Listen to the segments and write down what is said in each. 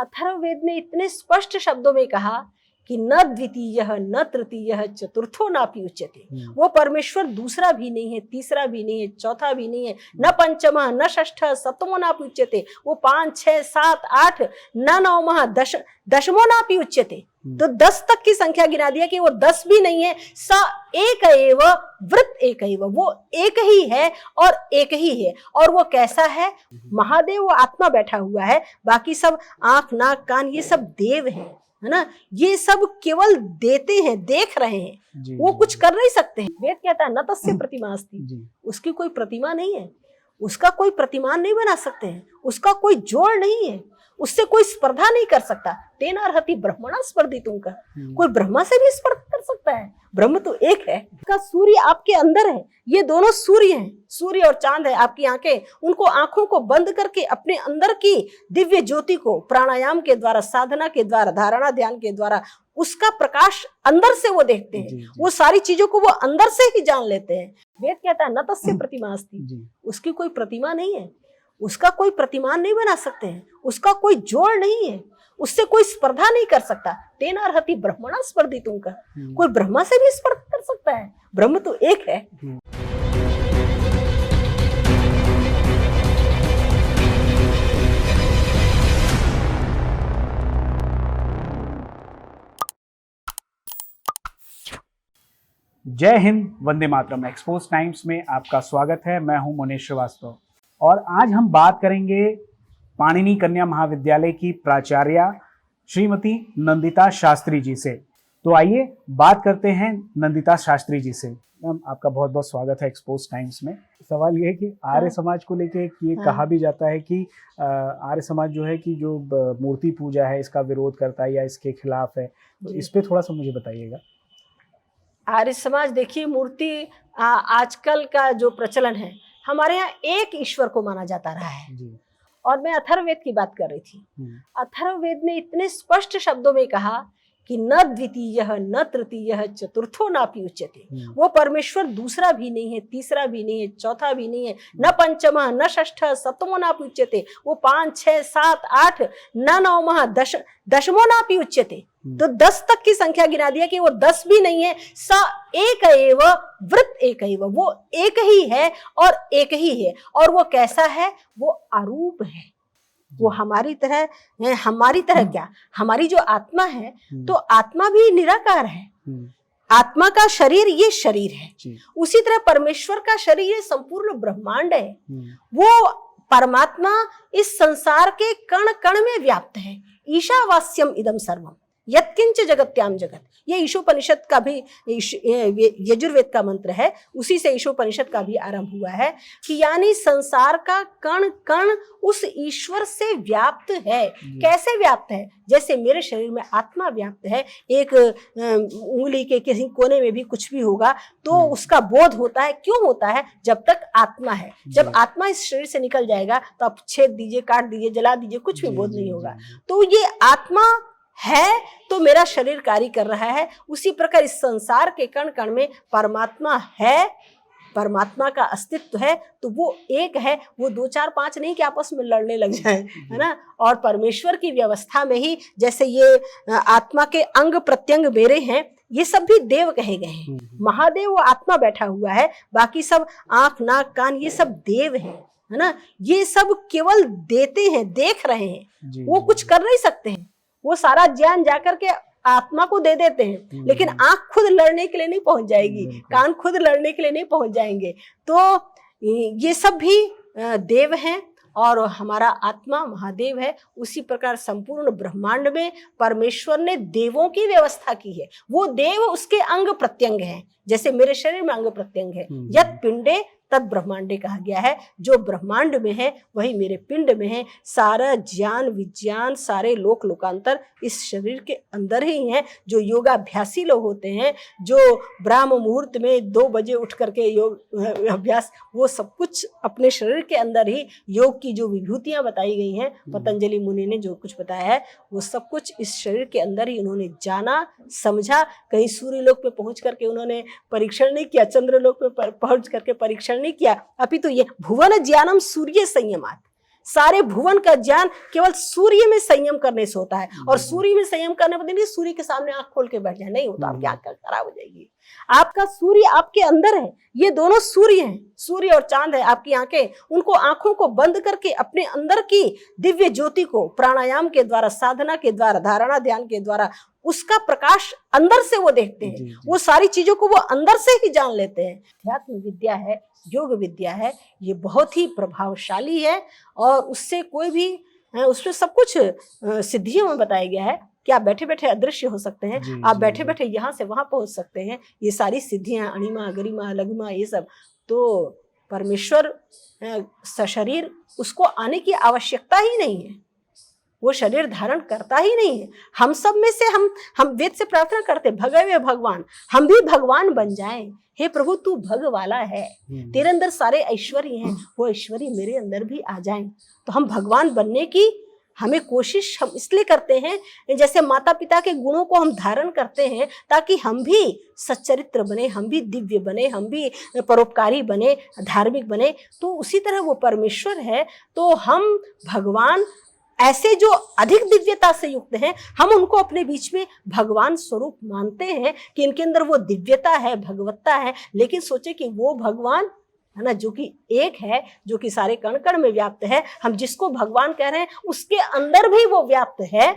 अथर्ववेद ने इतने स्पष्ट शब्दों में कहा कि न द्वितीय न तृतीय चतुर्थो नापि उच्यते। वो परमेश्वर दूसरा भी नहीं है, तीसरा भी नहीं है, चौथा भी नहीं है, न पंचम न षष्ठ सप्तमो नापि उच्यते। वो 5 6 7 8 न नवमः दशमो नापि उच्यते। तो 10 तक की संख्या गिना दिया कि वो 10 भी नहीं है। स एक एव वृत्त एक एव, वो एक ही है और एक ही है। और वो कैसा है? महादेव वो आत्मा बैठा हुआ है, बाकी सब आंख नाक कान ये सब देव है ना। ये सब केवल देते हैं, देख रहे हैं, वो कुछ कर नहीं सकते हैं। वेद कहता है न तस्य प्रतिमा अस्ति, उसकी कोई प्रतिमा नहीं है, उसका कोई प्रतिमान नहीं बना सकते हैं, उसका कोई जोड़ नहीं है, उससे कोई स्पर्धा नहीं कर सकता। तेना अर्हति ब्रह्मणा स्पर्धितुं का, कोई ब्रह्मा से भी स्पर्धा कर सकता है? ब्रह्म तो एक है। का सूर्य आपके अंदर है, ये दोनों सूर्य हैं, सूर्य और चांद है आपकी आंखें। उनको आंखों को बंद करके अपने अंदर की दिव्य ज्योति को प्राणायाम के द्वारा, साधना के द्वारा, धारणा ध्यान के द्वारा उसका प्रकाश अंदर से वो देखते हैं। वो सारी चीजों को वो अंदर से ही जान लेते हैं। वेद कहता है न तस्य प्रतिमा अस्ति, उसकी कोई प्रतिमा नहीं है, उसका कोई प्रतिमान नहीं बना सकते हैं, उसका कोई जोड़ नहीं है, उससे कोई स्पर्धा नहीं कर सकता। तेना अर्हति ब्रह्मणा स्पर्धितुं का, कोई ब्रह्मा से भी स्पर्धा कर सकता है? ब्रह्म तो एक है। जय हिंद, वंदे मातरम। एक्सपोज टाइम्स में आपका स्वागत है। मैं हूं मुनीश श्रीवास्तव और आज हम बात करेंगे पाणिनि कन्या महाविद्यालय की प्राचार्या श्रीमती नंदिता शास्त्री जी से। तो आइए बात करते हैं नंदिता शास्त्री जी से। मैम, आपका बहुत बहुत स्वागत है एक्सपोज टाइम्स में। सवाल ये है कि आर्य समाज को लेके ये कहा भी जाता है कि आर्य समाज जो है कि जो मूर्ति पूजा है इसका विरोध करता है या इसके खिलाफ है, तो इस पे थोड़ा सा मुझे बताइएगा। आर्य समाज देखिए, मूर्ति आजकल का जो प्रचलन है, हमारे यहाँ एक ईश्वर को माना जाता रहा है जी। और मैं अथर्ववेद की बात कर रही थी। अथर्ववेद ने इतने स्पष्ट शब्दों में कहा कि न द्वितीय न तृतीय चतुर्थो नापि उच्यते। वो परमेश्वर दूसरा भी नहीं है, तीसरा भी नहीं है, चौथा भी नहीं है, न पंचम न षष्ठ सप्तमो नापि उच्यते। वो 5 6 7 8 न नवमः दशमो नापि उच्यते। तो 10 तक की संख्या गिना दिया कि वो 10 भी नहीं है। स एक एव वृत्त एक एव, वो एक ही है और एक ही है। और वो कैसा है? वो अरूप है, वो हमारी तरह है। हमारी तरह क्या, हमारी जो आत्मा है, तो आत्मा भी निराकार है। आत्मा का शरीर ये शरीर है, उसी तरह परमेश्वर का शरीर ये संपूर्ण ब्रह्मांड है। वो परमात्मा इस संसार के कण कण में व्याप्त है। ईशावास्यम इदम सर्वम यत्किंच जगत्याम जगत, ये ईशोपनिषद का भी, यजुर्वेद का मंत्र है, उसी से ईशोपनिषद का भी आरंभ हुआ है कि यानी संसार का कण कण उस ईश्वर से व्याप्त है। कैसे व्याप्त है? जैसे मेरे शरीर में आत्मा व्याप्त है, एक उंगली के किसी कोने में भी कुछ भी होगा तो उसका बोध होता है। क्यों होता है? जब तक आत्मा है। जब आत्मा इस शरीर से निकल जाएगा तो आप छेद दीजिए, काट दीजिए, जला दीजिए, कुछ भी बोध नहीं होगा। तो ये आत्मा है तो मेरा शरीर कार्य कर रहा है। उसी प्रकार इस संसार के कण कण में परमात्मा है, परमात्मा का अस्तित्व है, तो वो एक है। वो 2 4 5 नहीं कि आपस में लड़ने लग जाए, है ना। और परमेश्वर की व्यवस्था में ही जैसे ये आत्मा के अंग प्रत्यंग मेरे हैं, ये सब भी देव कहे गए हैं। महादेव वो आत्मा बैठा हुआ है, बाकी सब आंख नाक कान ये सब देव है ना। ये सब केवल देते हैं, देख रहे हैं, वो कुछ कर नहीं सकते हैं। वो सारा ज्ञान जाकर के आत्मा को दे देते हैं, लेकिन आंख खुद लड़ने के लिए नहीं पहुंच जाएगी, कान खुद लड़ने के लिए नहीं पहुंच जाएंगे। तो ये सब भी देव हैं और हमारा आत्मा महादेव है। उसी प्रकार संपूर्ण ब्रह्मांड में परमेश्वर ने देवों की व्यवस्था की है। वो देव उसके अंग प्रत्यंग हैं, जैसे मेरे शरीर में अंग प्रत्यंग है। यत पिंडे तद ब्रह्मांडे कहा गया है। जो ब्रह्मांड में है वही मेरे पिंड में है। सारा ज्ञान विज्ञान, सारे लोक लोकांतर इस शरीर के अंदर ही है। जो योगाभ्यासी लोग होते हैं, जो ब्राह्म मुहूर्त में 2 बजे उठ करके योग अभ्यास, वो सब कुछ अपने शरीर के अंदर ही योग की जो विभूतियां बताई गई हैं, पतंजलि मुनि ने जो कुछ बताया है, वो सब कुछ इस शरीर के अंदर ही उन्होंने जाना, समझा। कहीं सूर्य लोक पे पहुंच करके उन्होंने परीक्षण नहीं किया, चंद्र लोक पे पहुंच करके परीक्षण नहीं किया, अभी तो ये भुवन ज्ञानम सूर्य संयमात, सारे भुवन का ज्ञान केवल सूर्य में संयम करने से होता है। और सूर्य में संयम करने पर नहीं सूर्य के सामने आंख खोल के बैठ जाए, नहीं होता, आपकी आंख खराब हो जाएगी। आपका सूर्य आपके अंदर है, ये दोनों सूर्य हैं, सूर्य और चांद है। आपकी आंखें, उनको आंखों को बंद करके अपने अंदर की दिव्य ज्योति को प्राणायाम के द्वारा, साधना के द्वारा, धारणा ध्यान के द्वारा उसका प्रकाश अंदर से वो देखते हैं। वो सारी चीजों को वो अंदर से ही जान लेते हैं। अध्यात्म विद्या है, योग विद्या है, ये बहुत ही प्रभावशाली है और उससे कोई भी, उसमें सब कुछ सिद्धियों में बताया गया है कि आप बैठे बैठे अदृश्य हो सकते हैं, आप बैठे बैठे यहाँ से वहां पहुंच सकते हैं। ये सारी सिद्धियां, अणिमा, गरिमा, लघिमा, ये सब तो परमेश्वर सशरीर, उसको आने की आवश्यकता ही नहीं है, वो शरीर धारण करता ही नहीं है। हम सब में से हम वेद से प्रार्थना करते, भगवे भगवान, हम भी भगवान बन जाएं। हे प्रभु तू भग वाला है, तेरे अंदर सारे ऐश्वर्य हैं, वो ऐश्वर्य मेरे अंदर भी आ जाएं। तो हम भगवान बनने की हमें कोशिश हम इसलिए करते हैं, जैसे माता पिता के गुणों को हम धारण करते हैं ताकि हम भी सच्चरित्र बने, हम भी दिव्य बने, हम भी परोपकारी बने, धार्मिक बने। तो उसी तरह वो परमेश्वर है, तो हम भगवान ऐसे जो अधिक दिव्यता से युक्त हैं, हम उनको अपने बीच में भगवान स्वरूप मानते हैं कि इनके अंदर वो दिव्यता है, भगवत्ता है। लेकिन सोचे कि वो भगवान है ना, जो कि एक है, जो कि सारे कण कण में व्याप्त है, हम जिसको भगवान कह रहे हैं उसके अंदर भी वो व्याप्त है।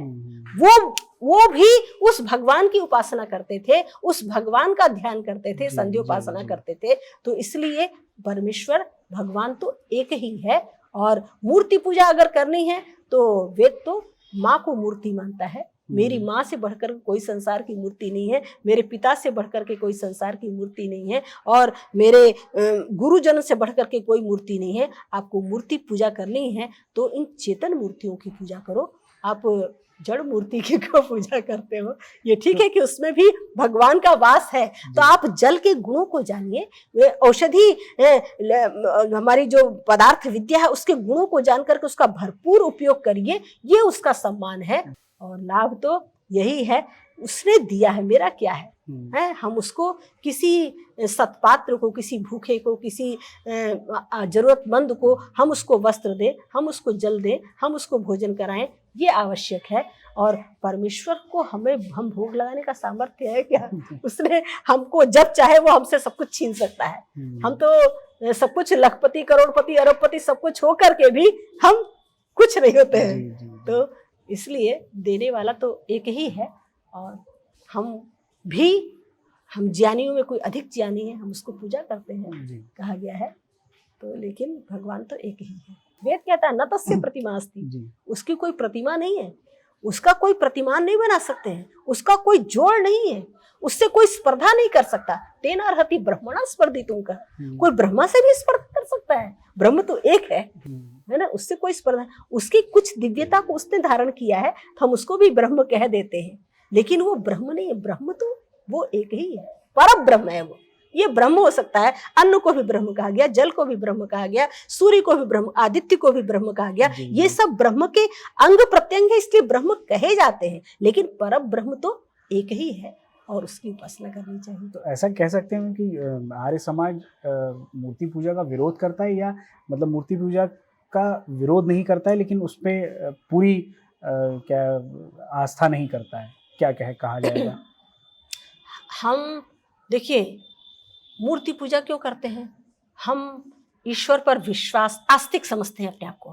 वो भी उस भगवान की उपासना करते थे, उस भगवान का ध्यान करते थे, संध्योपासना करते थे। तो इसलिए परमेश्वर भगवान तो एक ही है। और मूर्ति पूजा अगर करनी है तो वेद तो माँ को मूर्ति मानता है। मेरी माँ से बढ़कर कोई संसार की मूर्ति नहीं है, मेरे पिता से बढ़कर के कोई संसार की मूर्ति नहीं है, और मेरे गुरुजन से बढ़कर के कोई मूर्ति नहीं है। आपको मूर्ति पूजा करनी है तो इन चेतन मूर्तियों की पूजा करो। आप जड़ मूर्ति की को पूजा करते हो, ये ठीक है कि उसमें भी भगवान का वास है, तो आप जल के गुणों को जानिए। औषधि हमारी जो पदार्थ विद्या है उसके गुणों को जान करके उसका भरपूर उपयोग करिए, ये उसका सम्मान है। और लाभ तो यही है, उसने दिया है, मेरा क्या है, हम उसको किसी सत्पात्र को, किसी भूखे को, किसी जरूरतमंद को हम उसको वस्त्र दें, हम उसको जल दें, हम उसको भोजन कराएं, ये आवश्यक है। और परमेश्वर को हम भोग लगाने का सामर्थ्य है क्या? उसने हमको जब चाहे वो हमसे सब कुछ छीन सकता है। हम तो सब कुछ लखपति, करोड़पति, अरबपति सब कुछ हो करके भी हम कुछ नहीं होते हैं। तो इसलिए देने वाला तो एक ही है, और हम ज्ञानियों में कोई अधिक ज्ञानी है, हम उसको पूजा करते हैं, कहा गया है। तो लेकिन भगवान तो एक ही है। वेद कहता है न तस्य प्रतिमा अस्ति, उसकी कोई प्रतिमा नहीं है, उसका कोई प्रतिमान नहीं बना सकते हैं, उसका कोई जोड़ नहीं है, उससे कोई स्पर्धा नहीं कर सकता। तेना अर्हति ब्रह्मणा स्पर्धितुं का, कोई ब्रह्मा से भी स्पर्धा कर सकता है? ब्रह्म तो एक है ना, उससे कोई स्पर्धा। उसकी कुछ दिव्यता को उसने धारण किया है, तो हम उसको भी ब्रह्म कह देते हैं, लेकिन वो ब्रह्म नहीं है। ब्रह्म तो वो एक ही है, पर ब्रह्म है वो। ये ब्रह्म हो सकता है, अन्न को भी ब्रह्म कहा गया, जल को भी ब्रह्म कहा गया, सूर्य को भी ब्रह्म, आदित्य को भी ब्रह्म कहा गया। ये सब ब्रह्म के अंग प्रत्यंग है, इसलिए ब्रह्म कहे जाते हैं। लेकिन पर ब्रह्म तो एक ही है और उसकी उपासना करनी चाहिए। तो ऐसा कह सकते हैं कि आर्य समाज मूर्ति पूजा का विरोध करता है, या मतलब मूर्ति पूजा का विरोध नहीं करता है लेकिन उस पर पूरी क्या आस्था नहीं करता है, क्या कहा जाएगा? हम देखिए, मूर्ति पूजा क्यों करते हैं? हम ईश्वर पर विश्वास, आस्तिक समझते हैं अपने आप को,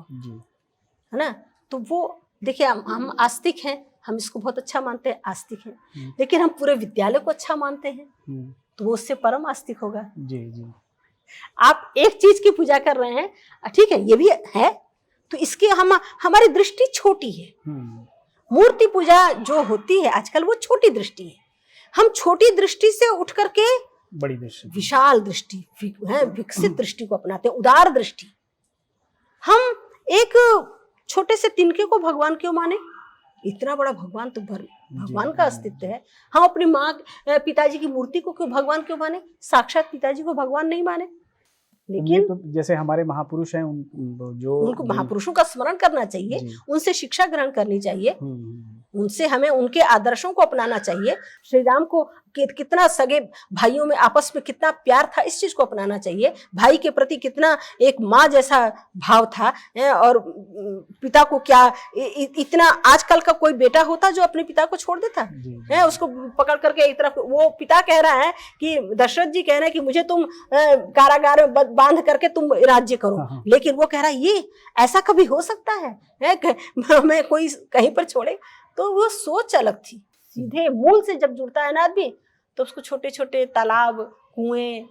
है ना। तो वो देखिए, हम आस्तिक हैं, हम इसको बहुत अच्छा मानते हैं, आस्तिक हैं। लेकिन हम पूरे विद्यालय को अच्छा मानते हैं, तो वो उससे परम आस्तिक होगा। जी। आप एक चीज की पूजा कर रहे हैं, ठीक है, ये भी है, तो इसकी हमारी दृष्टि छोटी है। मूर्ति पूजा जो होती है आजकल, वो छोटी दृष्टि है। हम छोटी दृष्टि से उठ करके बड़ी दृष्टि, विशाल दृष्टि, विकसित दृष्टि को अपनाते हैं, उदार दृष्टि। हम एक छोटे से तिनके को भगवान क्यों माने? इतना बड़ा भगवान तो भगवान का अस्तित्व है। हम अपनी माँ, पिताजी की मूर्ति को भगवान क्यों माने? साक्षात पिताजी को भगवान नहीं माने। लेकिन तो जैसे हमारे महापुरुष हैं, उनको महापुरुषों का स्मरण करना चाहिए, उनसे शिक्षा ग्रहण करनी चाहिए। उनसे हमें उनके आदर्शों को अपनाना चाहिए। श्री राम को कितना सगे भाइयों में आपस में कितना प्यार था, इस चीज को अपनाना चाहिए। भाई के प्रति कितना एक माँ जैसा भाव था, और पिता को क्या इतना, आजकल का कोई बेटा होता जो अपने पिता को छोड़ देता है, उसको पकड़ करके एक तरफ, वो पिता कह रहा है कि दशरथ जी कह रहे हैं कि मुझे तुम कारागार में बांध करके तुम राज्य करो, लेकिन वो कह रहा है ये ऐसा कभी हो सकता है मैं कोई कहीं पर छोड़े। तो वो सोच अलग थी। सीधे मूल से जब जुड़ता है ना आदमी, तो उसको छोटे छोटे तालाब, कुएं,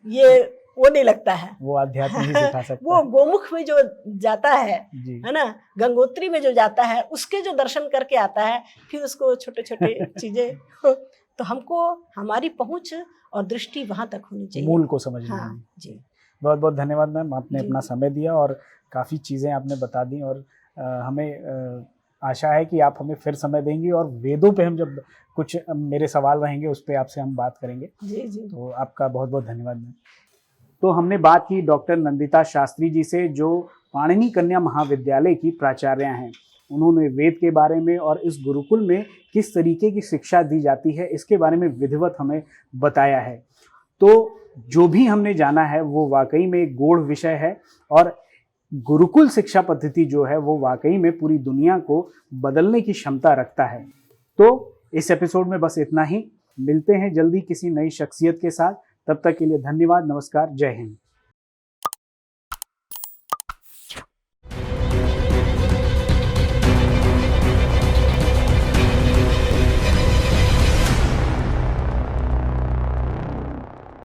ये वो नहीं लगता है, वो अध्यात्म ही सिखा सकता वो है। गोमुख में जो जाता है ना, गंगोत्री में जो जाता है, उसके जो दर्शन करके आता है, फिर उसको छोटे छोटे चीजें तो हमको हमारी पहुंच और दृष्टि वहां तक होनी चाहिए, मूल को समझना। हाँ जी। बहुत बहुत धन्यवाद मैम, आपने अपना समय दिया और काफ़ी चीज़ें आपने बता दी, और हमें आशा है कि आप हमें फिर समय देंगी, और वेदों पे हम जब कुछ मेरे सवाल रहेंगे उस पर आपसे हम बात करेंगे। जी जी। तो आपका बहुत बहुत धन्यवाद मैम। तो हमने बात की डॉक्टर नंदिता शास्त्री जी से, जो पाणिनि कन्या महाविद्यालय की प्राचार्य हैं। उन्होंने वेद के बारे में और इस गुरुकुल में किस तरीके की शिक्षा दी जाती है इसके बारे में विधिवत हमें बताया है। तो जो भी हमने जाना है वो वाकई में एक गूढ़ विषय है, और गुरुकुल शिक्षा पद्धति जो है वो वाकई में पूरी दुनिया को बदलने की क्षमता रखता है। तो इस एपिसोड में बस इतना ही। मिलते हैं जल्दी किसी नई शख्सियत के साथ। तब तक के लिए धन्यवाद, नमस्कार, जय हिंद।